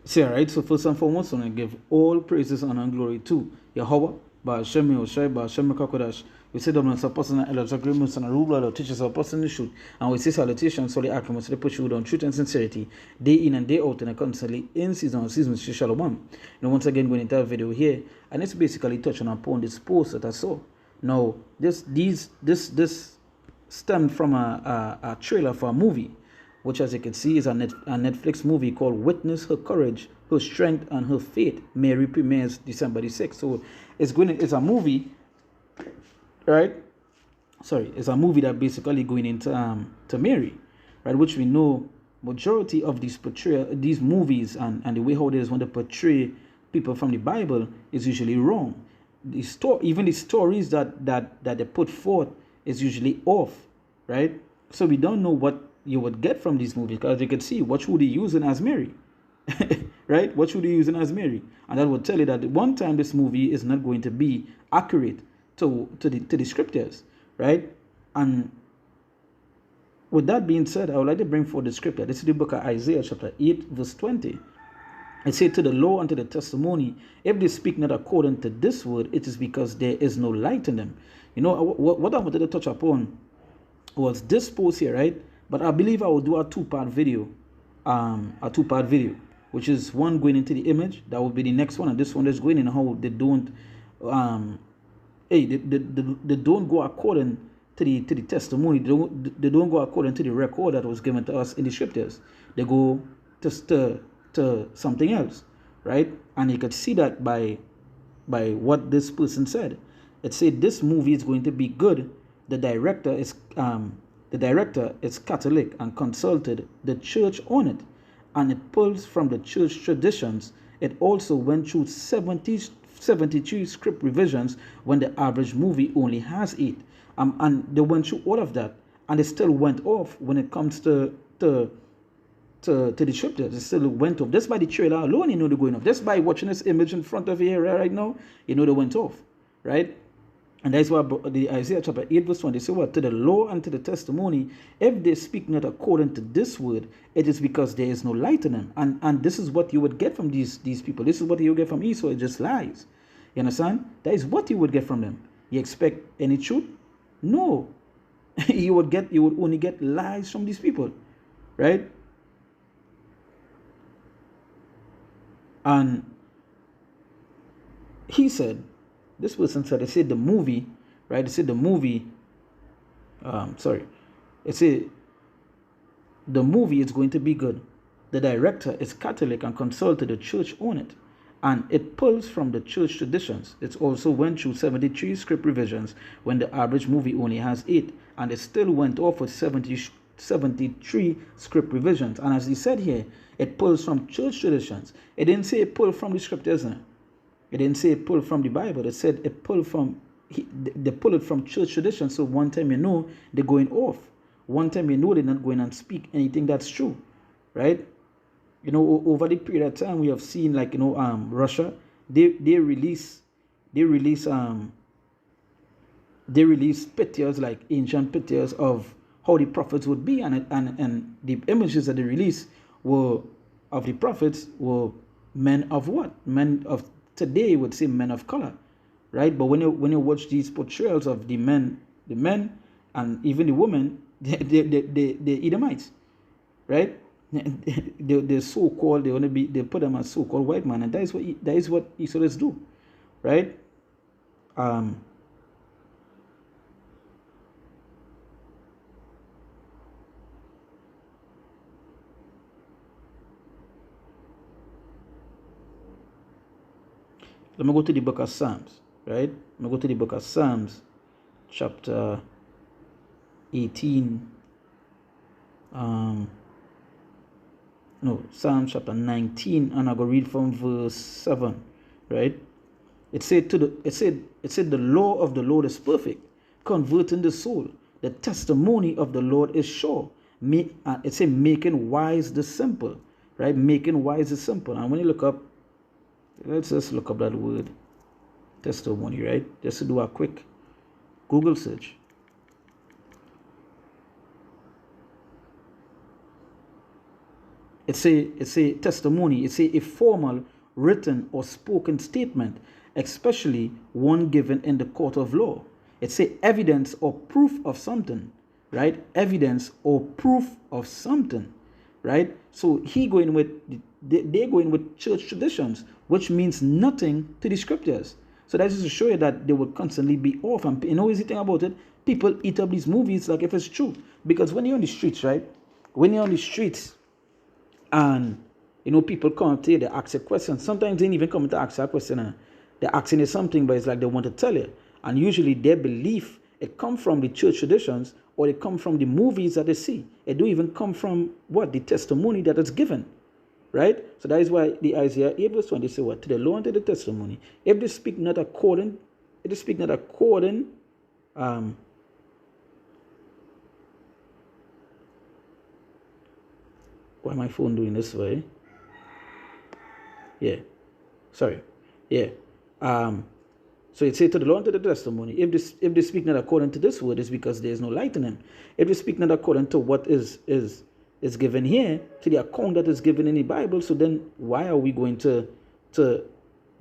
See, all right, so first and foremost, I want to give all praises, honor, and glory to Yahweh, Ba'ashem Yoshai, Ba'ashem Kakodash. We say, Dominus Apostle and Elders Agreements and Rule, the teachers of Apostle in the truth. And we say salutations, solely acclamations, they put you on truth and sincerity, day in and day out, and constantly in season and season, Shalom. Now, once again, going into a video here, and it's basically touching upon this post that I saw. Now, this stemmed from a trailer for a movie, which, as you can see, is a Netflix movie called Witness Her Courage, Her Strength, and Her Faith. Mary premieres December the 6th. So it's a movie, right? Sorry, it's a movie that basically going into to Mary, right? Which we know majority of these movies and the way how they want to portray people from the Bible is usually wrong. Even the stories that they put forth is usually off, right? So we don't know what you would get from these movies, because you can see what should they using as Mary, right? What should they using as Mary, and that would tell you that one time this movie is not going to be accurate to the scriptures, right? And with that being said, I would like to bring forth the scripture. This is the book of Isaiah, chapter 8, verse 20. It said, to the law and to the testimony, if they speak not according to this word, it is because there is no light in them. You know, what I wanted to touch upon was this post here, right? But I believe I will do a two-part video, which is one going into the image. That will be the next one, and this one is going in how they don't, they don't go according to the testimony. They don't go according to the record that was given to us in the scriptures. They go to something else, right? And you could see that by what this person said. It said this movie is going to be good. The director is Catholic and consulted the church on it, and it pulls from the church traditions. It also went through 73 script revisions when the average movie only has 8. And they went through all of that, and it still went off when it comes to the scriptures. It still went off. Just by the trailer alone, you know they're going off. Just by watching this image in front of you here right now, you know they went off, right? And that's why the Isaiah chapter 8 verse 20 says what? To the law and to the testimony, if they speak not according to this word, it is because there is no light in them. And this is what you would get from these people. This is what you get from Esau. It just lies. You understand? That is what you would get from them. You expect any truth? No. you would only get lies from these people. Right? And he said, this person said, they said the movie, right? They said the movie, it said the movie is going to be good. The director is Catholic and consulted the church on it, and it pulls from the church traditions. It also went through 73 script revisions when the average movie only has 8, and it still went off with 73 script revisions. And as he said here, it pulls from church traditions. It didn't say it pulled from the scriptures. It didn't say it pulled from the Bible. It said it pulled from, they pull it from church tradition. So one time you know they're going off. One time you know they're not going and speak anything that's true, right? You know, over the period of time we have seen, like, you know, Russia, they release pictures, like ancient pictures of how the prophets would be, and the images that they release were of the prophets were men of what? Men of today would say men of color, right? But when you watch these portrayals of the men and even the women, the Edomites, right? They're so-called, they put them as so-called white man, and that is what Israelites do, right? Let me go to the book of Psalms, right? Let me go to the book of Psalms, chapter 18. Psalms chapter 19, and I go read from verse 7, right? It said the law of the Lord is perfect, converting the soul. The testimony of the Lord is sure. It said making wise the simple, right? Making wise the simple. And when you look up, let's just look up that word, testimony, right? Just to do a quick Google search. It's a testimony. It's a formal written or spoken statement, especially one given in the court of law. It's a evidence or proof of something, right? Evidence or proof of something, right? So he going with they're going with church traditions, which means nothing to the scriptures. So that is to show you that they would constantly be off. And you know, easy thing about it, people eat up these movies like if it's true. Because when you're on the streets, right? When you're on the streets, and people come up to you, they ask you questions. Sometimes they ain't even come to ask you a question. They're asking you something, but it's like they want to tell you. And usually their belief, it come from the church traditions, or it come from the movies that they see. It don't even come from the testimony that is given. Right? So that is why the Isaiah 8 verse 20 say what? To the law and to the testimony. If they speak not according, why my phone doing this way? Yeah. Sorry. Yeah. So it says to the law and to the testimony. If they speak not according to this word, it's because there is no light in them. If they speak not according to what is given here, to the account that is given in the Bible, so then why are we going to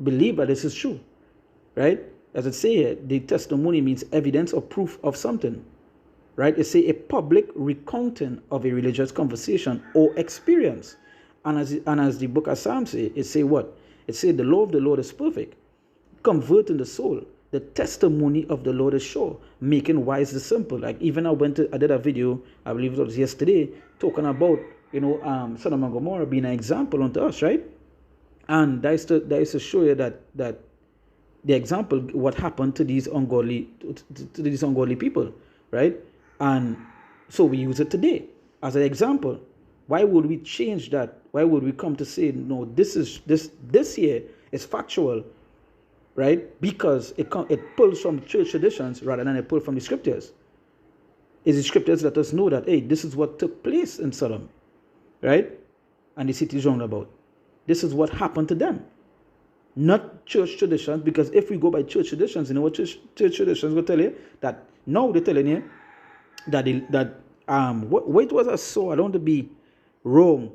believe that this is true? Right? As it say here, the testimony means evidence or proof of something. Right? It say a public recounting of a religious conversation or experience. And as the book of Psalms say, it say what? It say the law of the Lord is perfect, converting the soul. The testimony of the Lord is sure, making wise the simple. Like even I did a video, I believe it was yesterday, talking about Sodom and Gomorrah being an example unto us, right? And that is to show you that the example what happened to these ungodly people, right? And so we use it today as an example. Why would we change that? Why would we come to say no? This here is factual, right? Because it pulls from church traditions rather than it pulls from the scriptures. It's the scriptures let us know that hey, this is what took place in Sodom, right? And the city is round about. This is what happened to them. Not church traditions, because if we go by church traditions, you know what church traditions will tell you? That now they're telling you that what it was I saw, I don't want to be wrong,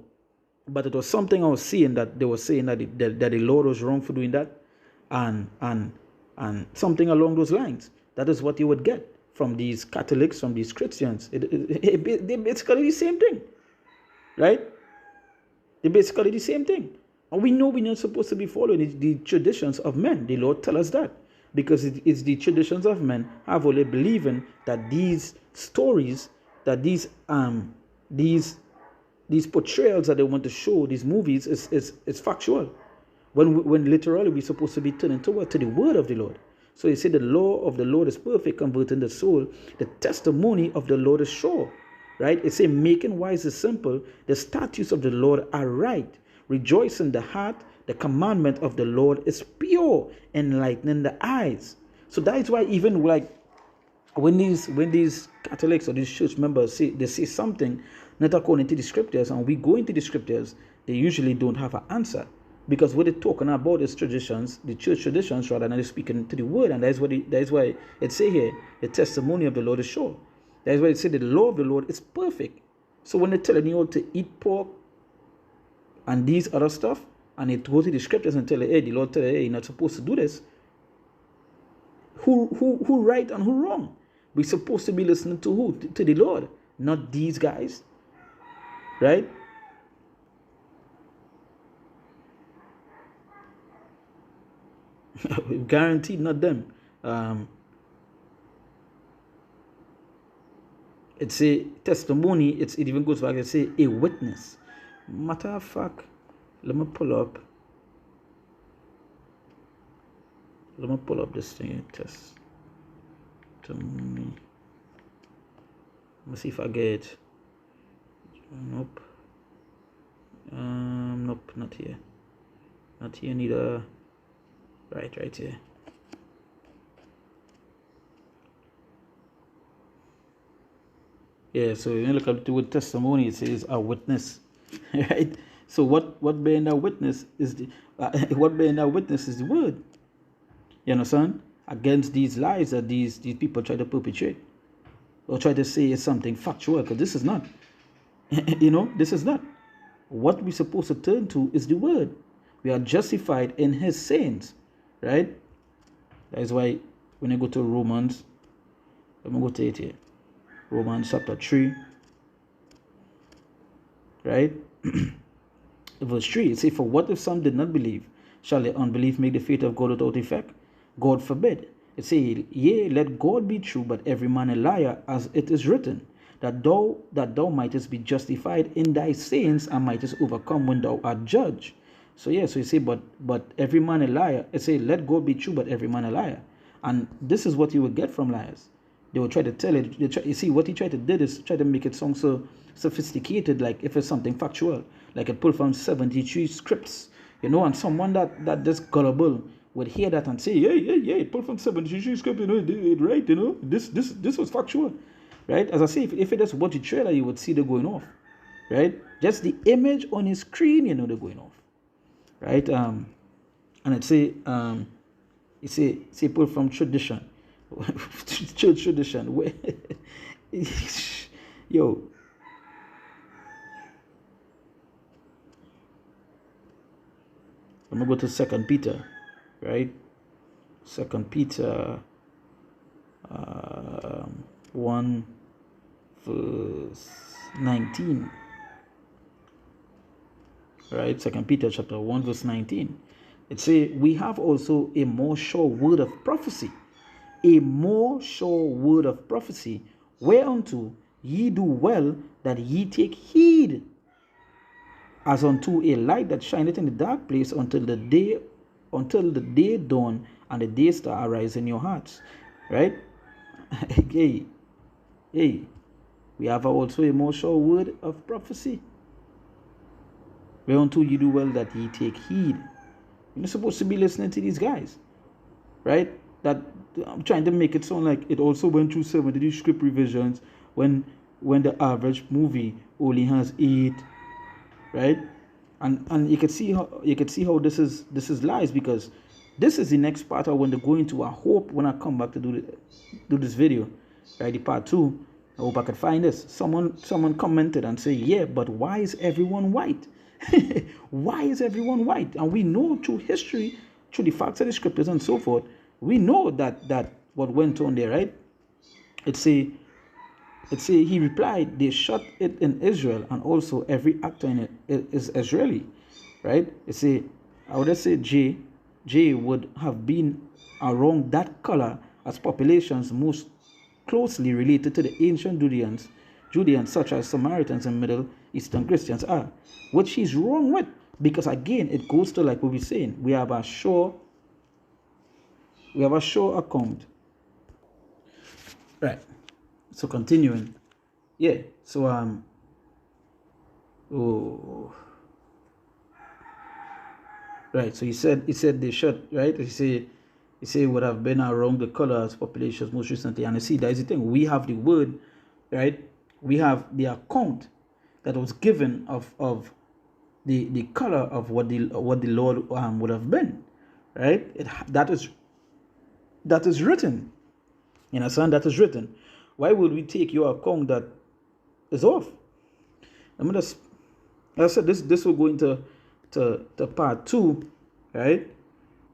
but it was something I was seeing that they were saying that the Lord was wrong for doing that, and something along those lines. That is what you would get from these Catholics, from these Christians. They basically the same thing, right? They basically the same thing. And we know we're not supposed to be following the traditions of men. The Lord tell us that. Because it's the traditions of men have only believing that these stories, that these portrayals that they want to show, these movies, is factual. When literally we're supposed to be turning to the word of the Lord. So you say the law of the Lord is perfect, converting the soul. The testimony of the Lord is sure. Right? It says making wise is simple. The statutes of the Lord are right. Rejoice in the heart. The commandment of the Lord is pure, enlightening the eyes. So that is why even like when these Catholics or these church members say something not according to the scriptures, and we go into the scriptures, they usually don't have an answer. Because what they're talking about is traditions, the church traditions, rather than speaking to the word. And that is why it say here, the testimony of the Lord is sure. That is why it say the law of the Lord is perfect. So when they're telling you to eat pork and these other stuff, and they go to the scriptures and tell you, hey, the Lord tell you, hey, you're not supposed to do this. Who right and who wrong? We're supposed to be listening to who? To the Lord, not these guys. Right? Guaranteed not them. It's a testimony. It even goes back and say a witness. Matter of fact, let me pull up this thing. Testimony. Let me see if I get it. Nope. Nope, not here. Not here neither. Right here. Yeah, so when you look up the word testimony, it says a witness, right? So what bearing that witness is the word. You understand? Against these lies that these people try to perpetrate or try to say is something factual, because this is not. This is not. what we're supposed to turn to is the word. We are justified in his sayings, right? That is why when I go to Romans, let me go to it here. Romans chapter 3, right? Verse 3, it says, for what if some did not believe? Shall their unbelief make the faith of God without effect? God forbid. It says, yea, let God be true, but every man a liar, as it is written, that thou mightest be justified in thy sayings, and mightest overcome when thou art judged. So yeah, so you say, but every man a liar. It say, let God be true, but every man a liar. And this is what you will get from liars. They will try to tell it. You see, what he tried to do is try to make it sound so sophisticated, like if it's something factual, like it pulled from 73 scripts, and someone that just gullible would hear that and say, yeah, it pulled from 73 scripts, right, this was factual, right? As I say, if it is what you trailer, you would see they're going off, right? Just the image on his screen, they're going off, right? And it say, pulled from tradition. Church tradition. Yo, I'm gonna go to 2 Peter, right? 2 Peter 1 verse 19, right? 2 Peter chapter 1 verse 19. It say, we have also a more sure word of prophecy, a more sure word of prophecy, whereunto ye do well that ye take heed, as unto a light that shineth in the dark place until the day dawn and the day star arise in your hearts. Right? hey, we have also a more sure word of prophecy, whereunto ye do well that ye take heed. You're not supposed to be listening to these guys, right? That I'm trying to make it sound like it also went through 70 script revisions when the average movie only has 8, right? And you can see how this is lies, because this is the next part I want to go into. I hope when I come back to do this video, right, the part 2, I hope I could find this. Someone commented and say, yeah, but why is everyone white? Why is everyone white? And we know through history, through the facts of the scriptures and so forth, we know that what went on there, right? It say he replied, they shot it in Israel, and also every actor in it is Israeli, right? It say, I would say J would have been around that color as populations most closely related to the ancient Judeans such as Samaritans and Middle Eastern Christians are, which he's wrong with, because again it goes to like what we're saying, we have a sure account, right? So continuing, yeah. So right. So he said they shot, right. He said would have been around the colors populations most recently, and you see that is the thing. We have the word, right? We have the account that was given of the color of what the Lord would have been, right? That is written. You understand? That is written. Why would we take your account that is off? I'm gonna, as I said, this will go into part 2, right?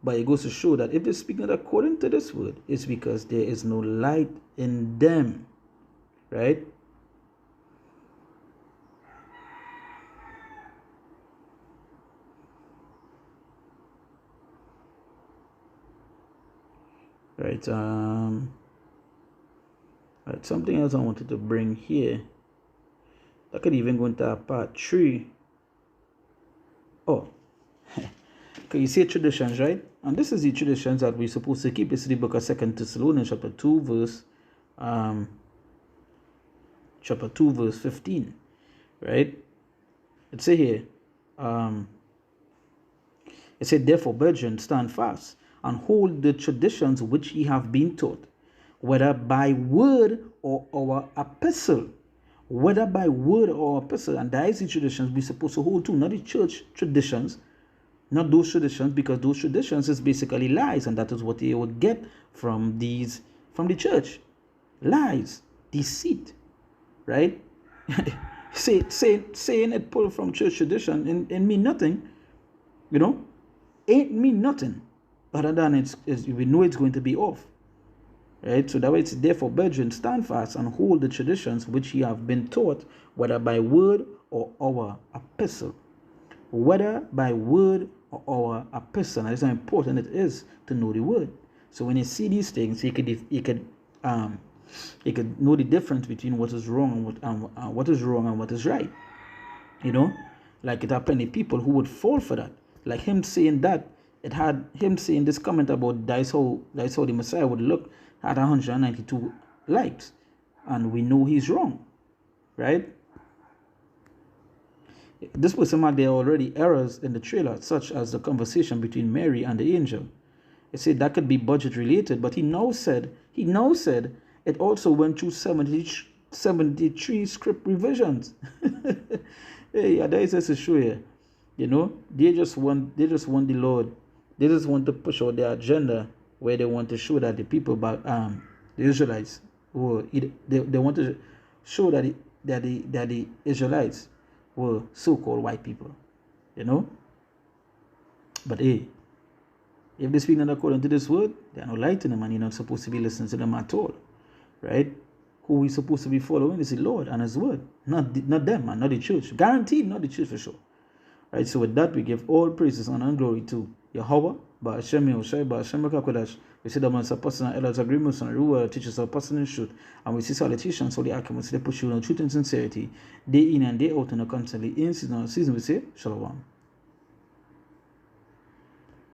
But it goes to show that if they're speaking according to this word, it's because there is no light in them, right? Right. Right. Something else I wanted to bring here. I could even go into part 3. Oh, okay. You see traditions, right? And this is the traditions that we're supposed to keep. It's the book of 2 Thessalonians, chapter 2, verse 15, right? It say here, it said, therefore, brethren, stand fast and hold the traditions which ye have been taught, whether by word or our epistle. Whether by word or epistle. And that is the traditions we're supposed to hold to, not the church traditions, not those traditions, because those traditions is basically lies, and that is what they would get from the church. Lies, deceit, right? Saying it pulled from church tradition and mean nothing, you know, ain't mean nothing other than we know it's going to be off. Right? So that way it's therefore, brethren, stand fast and hold the traditions which ye have been taught, whether by word or our epistle. Whether by word or our epistle. That's how important it is to know the word. So when you see these things, you could know the difference between what is wrong and what is wrong and what is right. You know, like it had plenty of people who would fall for that. Like him saying that, it had him saying this comment about that's how the Messiah would look, had 192 likes, and we know he's wrong, right? This person had there already errors in the trailer, such as the conversation between Mary and the angel. It said that could be budget related, but he now said it also went through 73 script revisions. Hey, that is just to show you. You know, they just want the Lord. They just want to push out their agenda where they want to show that the people, the Israelites, they want to show that the Israelites were so-called white people. You know, but hey, if they speak not according to this word, they are not light to them, and you're not supposed to be listening to them at all, right? Who we supposed to be following is the Lord and His word, not them and not the church. Guaranteed, not the church for sure. Right, so with that, we give all praises, honor, and glory to Yahweh, Ba'ashem Yahushai, Ba'ashem Kodesh. We see them as apostles and elders, agreements and rule, teachers of apostle and truth. And we see politicians, all the arguments, they push you on truth and sincerity, day in and day out, and constantly in season and season. We say, Shalom.